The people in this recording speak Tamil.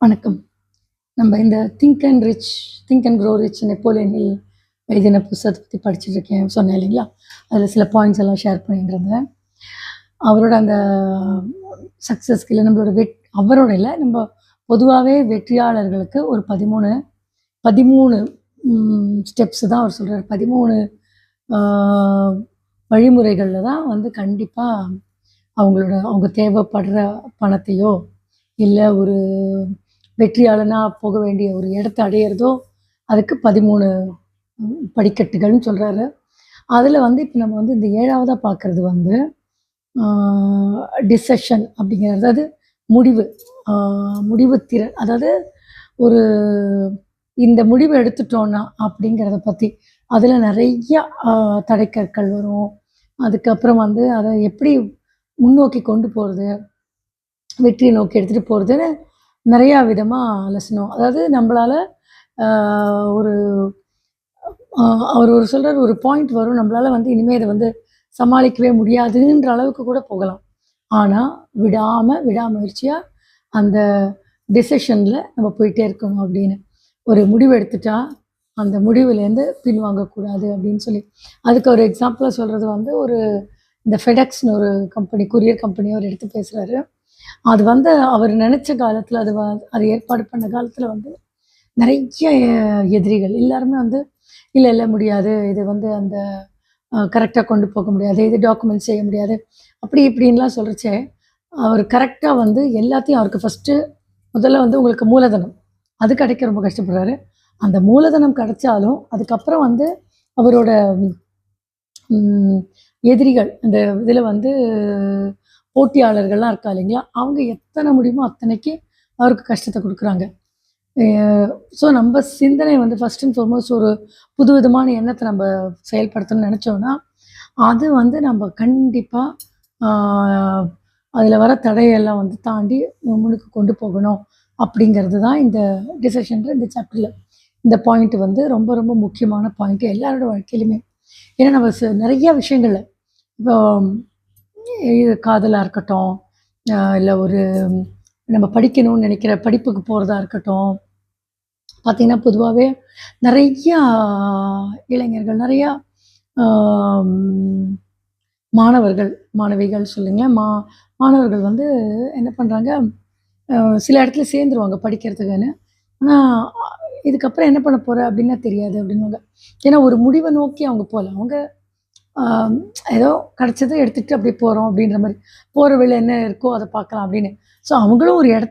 வணக்கம். நம்ம இந்த think and grow rich Napoleon Hill எழுதின புத்தகத்த பத்தி படிச்சுட்டு இருக்கேன் சொன்னேன் இல்லைங்களா? அதில சில பாயிண்ட்ஸ் எல்லாம் ஷேர் பண்ணிட்டு இருந்தேன். அவரோட அந்த சக்சஸ்க்கு இல்ல நம்மளோட அவரோட இல்ல, நம்ம பொதுவாவே வெற்றியாளர்களுக்கு ஒரு 13 ஸ்டெப்ஸ் தான் அவர் சொல்றாரு. 13 ஆ வழிமுறைகள்ல தான் வந்து கண்டிப்பா அவங்க தேவைப்படுற பணத்தையோ, இல்ல ஒரு வெற்றியாளனா போக வேண்டிய ஒரு இடத்த அடையிறதோ, அதுக்கு 13 படிக்கட்டுகள்னு சொல்றாரு. அதுல வந்து இப்ப நம்ம வந்து இந்த 7வதா பார்க்கறது வந்து ஆ டிசிஷன் அப்படிங்கிறது. அதாவது முடிவு. ஆ முடிவு திறன். அதாவது ஒரு இந்த முடிவு எடுத்துட்டோம்னா அப்படிங்கிறத பத்தி. அதுல நெறைய ஆ தடைக்கற்கள் வரும். அதுக்கப்புறம் வந்து அத எப்படி முன்னோக்கி கொண்டு போறது, வெற்றிய நோக்கி எடுத்துட்டு போறதுன்னு நெறையா விதமா அலசணும். அதாவது நம்பளால ஆ ஒரு அ அவரு சொல்றாரு ஒரு பாயிண்ட் வரும். நம்மளால வந்து இனிமே இத வந்து சமாளிக்கவே முடியாதுன்ற அளவுக்கு கூட போகலாம். ஆனா, விடாமுயற்சியா அந்த டிசிஷன்ல நம்ம போயிட்டே இருக்கணும் அப்படின்னு. ஒரு முடிவு எடுத்துட்டா, அந்த முடிவுலேருந்து பின்வாங்கக்கூடாது அப்படின்னு சொல்லி. அதுக்கு ஒரு எக்ஸாம்பிளா சொல்றது வந்து இந்த ஃபெடெக்ஸ்ன்னு ஒரு கம்பெனி, கொரியர் கம்பெனி அவர் எடுத்து பேசுறாரு. அது வந்து அவர் நெனச்ச காலத்துல அது ஏற்பாடு பண்ண காலத்துல வந்து நெறைய எதிரிகள். எல்லாருமே வந்து இல்ல, இல்ல முடியாது. இது வந்து அந்த கரெக்ட்டா கொண்டு போக முடியாது. இது டாக்குமெண்ட் செய்ய முடியாது. அப்படி இப்படின்லாம் சொல்றச்சே, அவர் கரெக்ட்டா வந்து எல்லாத்தையும் அவருக்கு முதல்ல வந்து உங்களுக்கு மூலதனம். அது கிடைக்க ரொம்ப கஷ்டப்படுறாரு. அந்த மூலதனம் கிடைச்சாலும், அதுக்கப்புறம் வந்து அவரோட ம் எதிரிகள், அந்த இதில வந்து போட்டியாளர்கள்லாம் இருக்கா இல்லைங்களா? அவங்க எத்தன முடியுமோ அத்தனைக்கு அவருக்கு கஷ்டத்த குடுக்குறாங்க. அ ஸோ நம்ப சிந்தனை வந்து ஃபர்ஸ்ட் அண்ட் ஃபார்மோஸ்ட் ஒரு புதுவிதமான எண்ணத்த நம்ப செயல்படுத்தணும்னு நெனச்சோம்னா, அது வந்து நம்ப கண்டிப்பா ஆ அதில வர தடையெல்லாம் வந்து தாண்டி முன்னுக்கு கொண்டு போகணும். அப்படிங்கிறது தான் இந்த டிசிஷன்ற இந்த சாப்டர்ல. இந்த பாயிண்ட் வந்து ரொம்ப ரொம்ப முக்கியமான பாயிண்ட் எல்லாரோட வாழ்க்கையிலுமே. ஏன்னா நம்ம நெறைய விஷயங்கள்ல இப்போ இது காதலா இருக்கட்டும், இல்ல நம்ம படிக்கணும்னு நெனைக்கிற படிப்புக்கு போறதா இருக்கட்டும். பார்த்தீங்கன்னா, பொதுவாவே நெறையா இளைஞர்கள், நெறையா ஆம் மாணவர்கள், மாணவிகள் சொல்லுங்களேன். மாணவர்கள் வந்து என்ன பண்றாங்க, அ சில இடத்துல சேர்ந்துருவாங்க படிக்கிறதுக்குன்னு. ஆனா, அ இதுக்கப்புறம் என்ன பண்ண போற அப்டின்னா தெரியாது அப்டின்னுவாங்க. ஏன்னா ஒரு முடிவ நோக்கி அவங்க போல. அவங்க ஆ ஏதோ கிடைச்சத எடுத்துட்டு அப்டியே போறோம் அப்டின்ற மாரி. போற வழில என்ன இருக்கோ அத பார்க்கலாம் அப்டின்னு. ஸோ அவங்களும் ஒரு